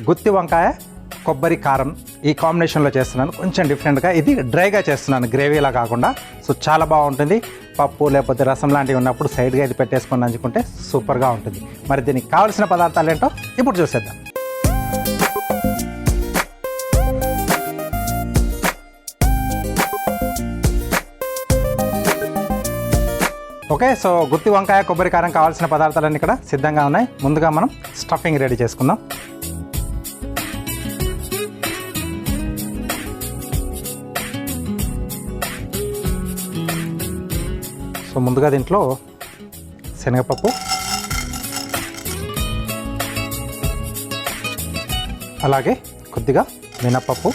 గుత్తి వంకాయ కొబ్బరి కారం ఈ కాంబినేషన్లో చేస్తున్నాను. కొంచెం డిఫరెంట్గా, ఇది డ్రైగా చేస్తున్నాను, గ్రేవీలా కాకుండా. సో చాలా బాగుంటుంది. పప్పు లేకపోతే రసం లాంటివి ఉన్నప్పుడు సైడ్గా ఇది పెట్టేసుకొని నంచుకుంటే సూపర్గా ఉంటుంది. మరి దీనికి కావాల్సిన పదార్థాలు ఏంటో ఇప్పుడు చూసేద్దాం. ఓకే, సో గుత్తి వంకాయ కొబ్బరి కారం కావాల్సిన పదార్థాలన్నీ ఇక్కడ సిద్ధంగా ఉన్నాయి. ముందుగా మనం స్టఫింగ్ రెడీ చేసుకుందాం. సో ముందుగా దీంట్లో శనగపప్పు, అలాగే కొద్దిగా మినప్పప్పు,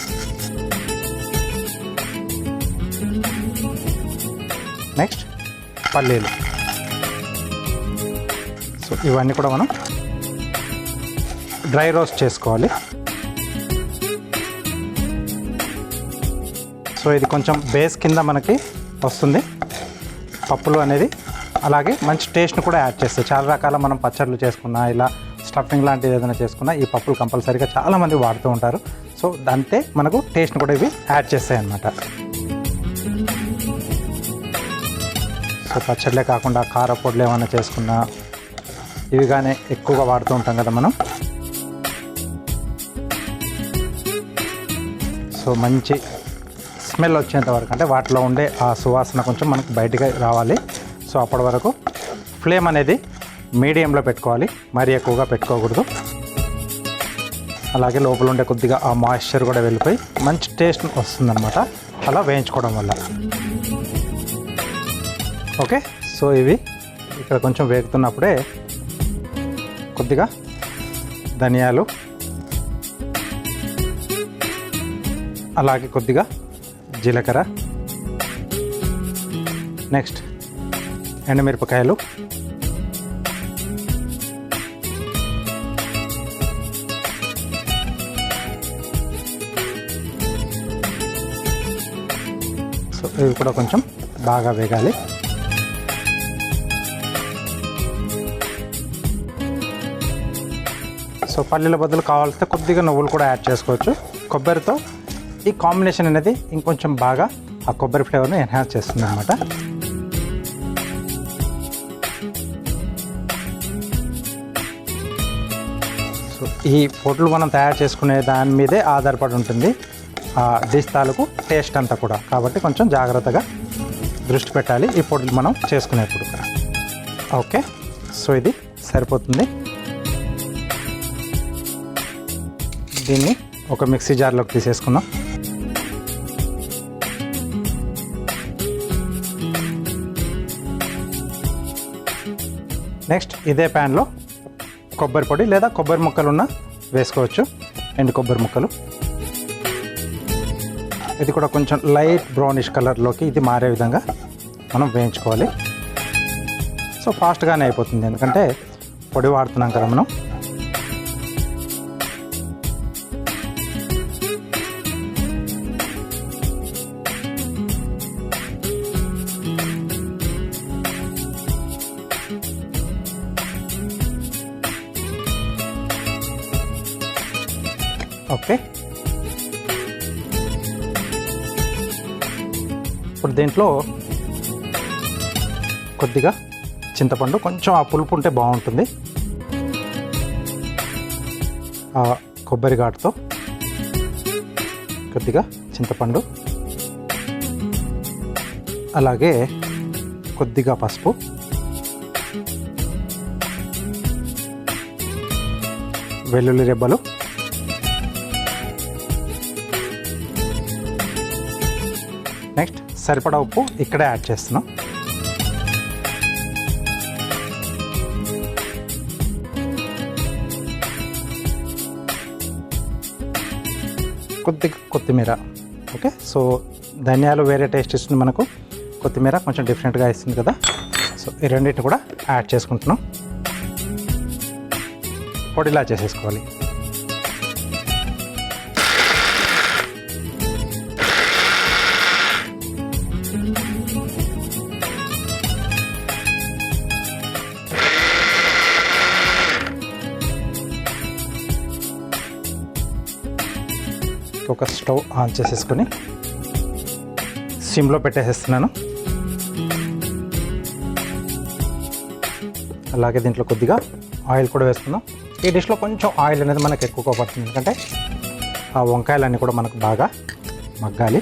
నెక్స్ట్ పల్లీలు. సో ఇవన్నీ కూడా మనం డ్రై రోస్ట్ చేసుకోవాలి. సో ఇది కొంచెం బేస్ కింద మనకి వస్తుంది పప్పులు అనేది. అలాగే మంచి టేస్ట్ని కూడా యాడ్ చేస్తాయి. చాలా రకాల మనం పచ్చళ్ళు చేసుకున్నా, ఇలా స్టఫింగ్ లాంటిది ఏదైనా చేసుకున్నా ఈ పప్పులు కంపల్సరీగా చాలామంది వాడుతూ ఉంటారు. సో అంతే మనకు టేస్ట్ని కూడా ఇవి యాడ్ చేస్తాయి అన్నమాట. సో పచ్చళ్ళే కాకుండా కారపొడులు ఏమైనా చేసుకున్నా ఇవిగానే ఎక్కువగా వాడుతూ ఉంటాం కదా మనం. సో మంచి స్మెల్ వచ్చేంత వరకు, అంటే వాటిలో ఉండే ఆ సువాసన కొంచెం మనకు బయటికి రావాలి. సో అప్పటి వరకు ఫ్లేమ్ అనేది మీడియంలో పెట్టుకోవాలి, మరీ ఎక్కువగా పెట్టుకోకూడదు. అలాగే లోపల ఉండే కొద్దిగా ఆ మాయిశ్చర్ కూడా వెళ్ళిపోయి మంచి టేస్ట్ వస్తుందన్నమాట అలా వేయించుకోవడం వల్ల. ఓకే, సో ఇవి ఇక్కడ కొంచెం వేగుతున్నప్పుడే కొద్దిగా ధనియాలు, అలాగే కొద్దిగా జీలకర్ర, నెక్స్ట్ ఎండుమిరపకాయలు, సో ఇవి కూడా కొంచెం బాగా వేగాలి. సో పల్లీల బదులు కావాల్సితే కొద్దిగా నువ్వులు కూడా యాడ్ చేసుకోవచ్చు. కొబ్బరితో ఈ కాంబినేషన్ అనేది ఇంకొంచెం బాగా ఆ కొబ్బరి ఫ్లేవర్ని ఎన్హాన్స్ చేస్తుంది అన్నమాట. సో ఈ పొడులు మనం తయారు చేసుకునే దాని మీదే ఆధారపడి ఉంటుంది ఆ డిష్ తాలూకు టేస్ట్ అంతా కూడా. కాబట్టి కొంచెం జాగ్రత్తగా దృష్టి పెట్టాలి ఈ పొడులు మనం చేసుకునేప్పుడు. ఓకే, సో ఇది సరిపోతుంది. దీన్ని ఒక మిక్సీ జార్లోకి తీసేసుకుందాం. నెక్స్ట్ ఇదే ప్యాన్లో కొబ్బరి పొడి లేదా కొబ్బరి ముక్కలు ఉన్న వేసుకోవచ్చు, ఎండు కొబ్బరి ముక్కలు. ఇది కూడా కొంచెం లైట్ బ్రౌనిష్ కలర్లోకి ఇది మారే విధంగా మనం వేయించుకోవాలి. సో ఫాస్ట్గానే అయిపోతుంది, ఎందుకంటే పొడి వాడుతున్నాం కదా మనం. ఓకే, ఇప్పుడు దీంట్లో కొద్దిగా చింతపండు, కొంచెం ఆ పులుపు ఉంటే బాగుంటుంది. ఆ కొబ్బరి ఘాటుతో కొద్దిగా చింతపండు, అలాగే కొద్దిగా పసుపు, వెల్లుల్లి రెబ్బలు, నెక్స్ట్ సరిపడా ఉప్పు ఇక్కడే యాడ్ చేస్తున్నాం. కొద్దిగా కొత్తిమీర. ఓకే, సో ధనియాలు వేరే టేస్ట్ ఇస్తుంది మనకు, కొత్తిమీర కొంచెం డిఫరెంట్గా ఇస్తుంది కదా. సో ఈ రెండింటిని కూడా యాడ్ చేసుకుంటున్నాం. పొడిలా చేసేసుకోవాలి. ఒక స్టవ్ ఆన్ చేసేసుకొని సిమ్లో పెట్టేసేస్తున్నాను. అలాగే దీంట్లో కొద్దిగా ఆయిల్ కూడా వేసుకుందాం. ఈ డిష్లో కొంచెం ఆయిల్ అనేది మనకు ఎక్కువగా పడుతుంది, ఎందుకంటే ఆ వంకాయలన్నీ కూడా మనకు బాగా మగ్గాలి.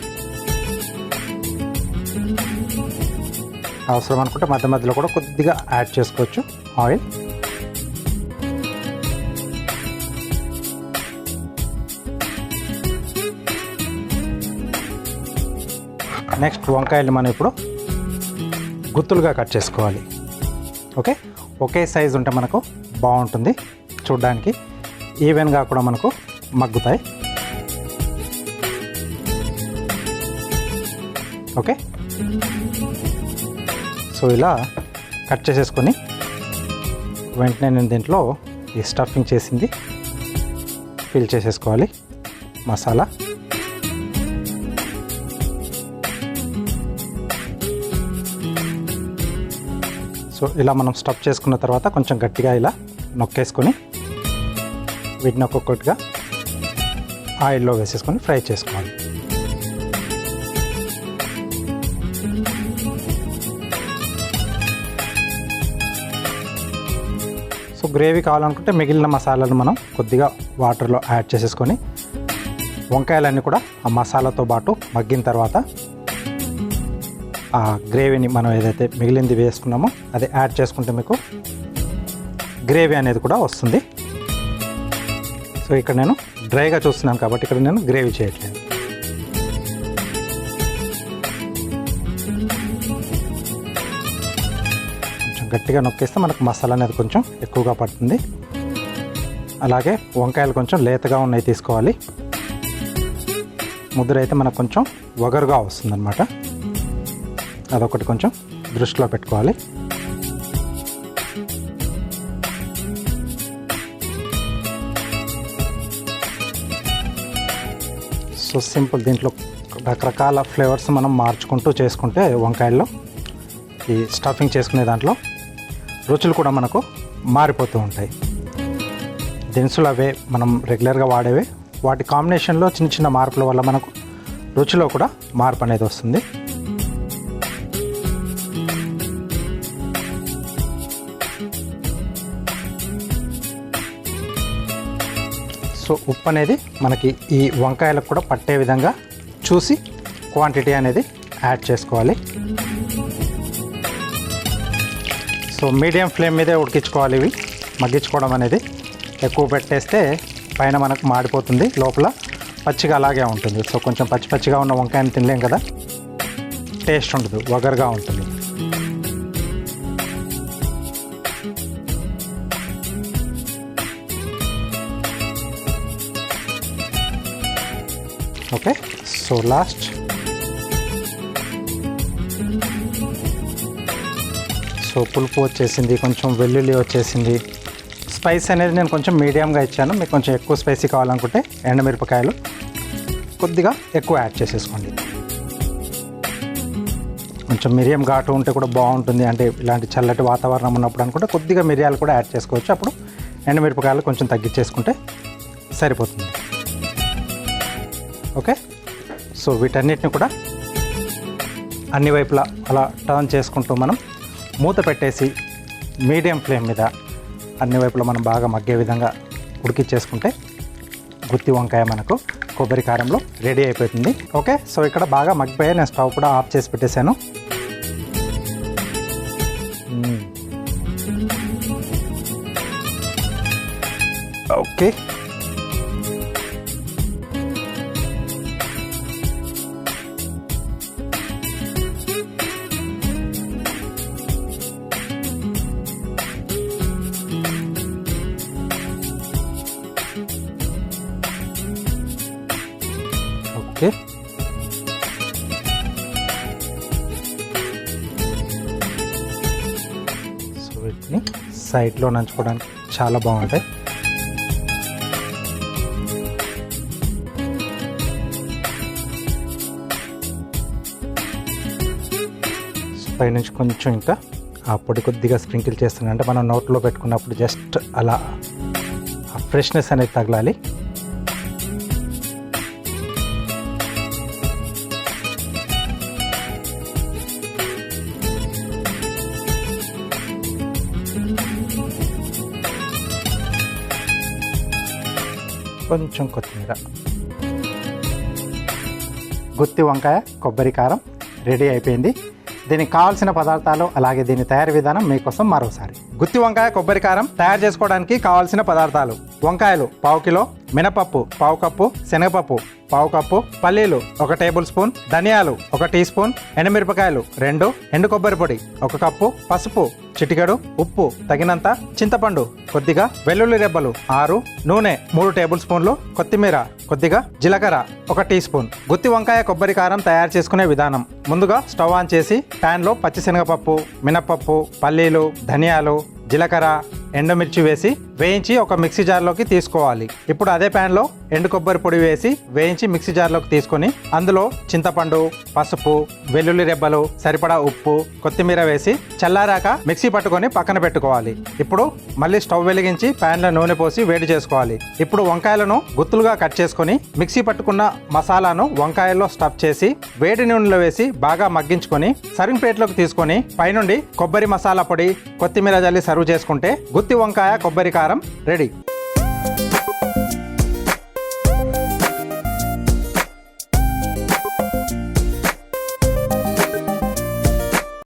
అవసరం అనుకుంటే మధ్య మధ్యలో కూడా కొద్దిగా యాడ్ చేసుకోవచ్చు ఆయిల్. నెక్స్ట్ వంకాయలు మనం ఇప్పుడు గుత్తులుగా కట్ చేసుకోవాలి. ఓకే, ఒకే సైజు ఉంటే మనకు బాగుంటుంది, చూడ్డానికి ఈవెన్గా కూడా మనకు మగ్గుతాయి. ఓకే, సో ఇలా కట్ చేసేసుకొని వెంటనే నేను దీంట్లో ఈ స్టఫింగ్ చేసింది ఫిల్ చేసేసుకోవాలి. మసాలా సో ఇలా మనం స్టఫ్ చేసుకున్న తర్వాత కొంచెం గట్టిగా ఇలా నొక్కేసుకొని వీటిని ఒక్కొక్కటిగా ఆయిల్లో వేసేసుకొని ఫ్రై చేసుకోవాలి. సో గ్రేవీ కావాలనుకుంటే మిగిలిన మసాలాను మనం కొద్దిగా వాటర్లో యాడ్ చేసేసుకొని వంకాయలన్నీ కూడా ఆ మసాలాతో పాటు మగ్గిన తర్వాత ఆ గ్రేవీని మనం ఏదైతే మిగిలింది వేసుకున్నామో అది యాడ్ చేసుకుంటే మీకు గ్రేవీ అనేది కూడా వస్తుంది. సో ఇక్కడ నేను డ్రైగా చూస్తున్నాను కాబట్టి ఇక్కడ నేను గ్రేవీ చేయట్లేదు. కొంచెం గట్టిగా నొక్కేస్తే మనకు మసాలా అనేది కొంచెం ఎక్కువగా పడుతుంది. అలాగే వంకాయలు కొంచెం లేతగా ఉన్నాయి తీసుకోవాలి. ముద్ర అయితే మనకు కొంచెం వగరుగా వస్తుంది అన్నమాట. అదొకటి కొంచెం దృష్టిలో పెట్టుకోవాలి. సో సింపుల్, దీంట్లో రకరకాల ఫ్లేవర్స్ మనం మార్చుకుంటూ చేసుకుంటే వంకాయల్లో ఈ స్టఫింగ్ చేసుకునే దాంట్లో రుచులు కూడా మనకు మారిపోతూ ఉంటాయి. దినుసులు అవే మనం రెగ్యులర్గా వాడేవే, వాటి కాంబినేషన్లో చిన్న చిన్న మార్పుల వల్ల మనకు రుచిలో కూడా మార్పు అనేది వస్తుంది. సో ఉప్పు అనేది మనకి ఈ వంకాయలకు కూడా పట్టే విధంగా చూసి క్వాంటిటీ అనేది యాడ్ చేసుకోవాలి. సో మీడియం ఫ్లేమ్ మీదే ఉడికించుకోవాలి. ఇవి మగ్గించుకోవడం అనేది ఎక్కువ పెట్టేస్తే పైన మనకు మాడిపోతుంది, లోపల పచ్చిగా అలాగే ఉంటుంది. సో కొంచెం పచ్చి పచ్చిగా ఉన్న వంకాయని తినలేం కదా, టేస్ట్ ఉండదు, వగరుగా ఉంటుంది. ఓకే, సో లాస్ట్ సో పులుపు వచ్చేసింది, కొంచెం వెల్లుల్లి వచ్చేసింది. స్పైస్ అనేది నేను కొంచెం మీడియంగా ఇచ్చాను. మీకు కొంచెం ఎక్కువ స్పైసీ కావాలనుకుంటే ఎండుమిరపకాయలు కొద్దిగా ఎక్కువ యాడ్ చేసేసుకోండి. కొంచెం మిరియం ఘాటు ఉంటే కూడా బాగుంటుంది, అంటే ఇలాంటి చల్లటి వాతావరణం ఉన్నప్పుడు అనుకుంటే కొద్దిగా మిరియాలు కూడా యాడ్ చేసుకోవచ్చు. అప్పుడు ఎండుమిరపకాయలు కొంచెం తగ్గించేసుకుంటే సరిపోతుంది. ఓకే, సో వీటన్నిటిని కూడా అన్ని వైపులా అలా టర్న్ చేసుకుంటూ మనం మూత పెట్టేసి మీడియం ఫ్లేమ్ మీద అన్ని వైపులా మనం బాగా మగ్గే విధంగా ఉడికిచ్చేసుకుంటే గుత్తి వంకాయ మనకు కొబ్బరి కారంలో రెడీ అయిపోతుంది. ఓకే, సో ఇక్కడ బాగా మగ్గిపోయాయి. నేను స్టవ్ కూడా ఆఫ్ చేసి పెట్టేశాను. ఓకే, ఓకే, సో వీటిని సైడ్లో నంచుకోవడానికి చాలా బాగుంటాయి. పైనుంచి కొంచెం ఇంకా ఆ పొడి కొద్దిగా స్ప్రింకిల్ చేస్తున్నాను, అంటే మనం నోట్లో పెట్టుకున్నప్పుడు జస్ట్ అలా ఆ ఫ్రెష్నెస్ అనేది తగలాలి. కొంచెం కొత్తిమీర. గుత్తి వంకాయ కొబ్బరి కారం రెడీ అయిపోయింది. దీనికి కావాల్సిన పదార్థాలు అలాగే దీని తయారీ విధానం మీకోసం మరోసారి. గుత్తి వంకాయ కొబ్బరి కారం తయారు చేసుకోవడానికి కావాల్సిన పదార్థాలు: వంకాయలు 1/2 కిలో, మినపప్పు 1/2 కప్పు, శనగపప్పు 1/2 కప్పు, పల్లీలు 1 టేబుల్ స్పూన్, ధనియాలు 1 టీ స్పూన్, ఎండుమిరపకాయలు 2, ఎండు కొబ్బరి పొడి 1 కప్పు, పసుపు చిటికెడు, ఉప్పు తగినంత, చింతపండు కొద్దిగా, వెల్లుల్లి రెబ్బలు 6, నూనె 3 టేబుల్ స్పూన్లు, కొత్తిమీర కొద్దిగా, జీలకర్ర 1 టీ స్పూన్. గుత్తి వంకాయ కొబ్బరి కారం తయారు చేసుకునే విధానం: ముందుగా స్టవ్ ఆన్ చేసి ప్యాన్లో పచ్చిశనగపప్పు, మినపప్పు, పల్లీలు, ధనియాలు, జీలకర్ర, ఎండుమిర్చి వేసి వేయించి ఒక మిక్సీ జార్లోకి తీసుకోవాలి. ఇప్పుడు అదే ప్యాన్లో ఎండు కొబ్బరి పొడి వేసి వేయించి మిక్సీ జార్లోకి తీసుకొని అందులో చింతపండు, పసుపు, వెల్లుల్లి రెబ్బలు, సరిపడా ఉప్పు, కొత్తిమీర వేసి చల్లారాక మిక్సీ పట్టుకొని పక్కన పెట్టుకోవాలి. ఇప్పుడు మళ్ళీ స్టవ్ వెలిగించి ప్యాన్లో నూనె పోసి వేడి చేసుకోవాలి. ఇప్పుడు వంకాయలను గుత్తులుగా కట్ చేసుకొని మిక్సీ పట్టుకున్న మసాలాను వంకాయల్లో స్టఫ్ చేసి వేడి నూనెలో వేసి బాగా మగ్గించుకొని సర్వింగ్ ప్లేట్లోకి తీసుకొని పైనుండి కొబ్బరి మసాలా పొడి, కొత్తిమీర జల్లి సర్వ్ చేసుకుంటే గుత్తి వంకాయ కొబ్బరి కారం రెడీ.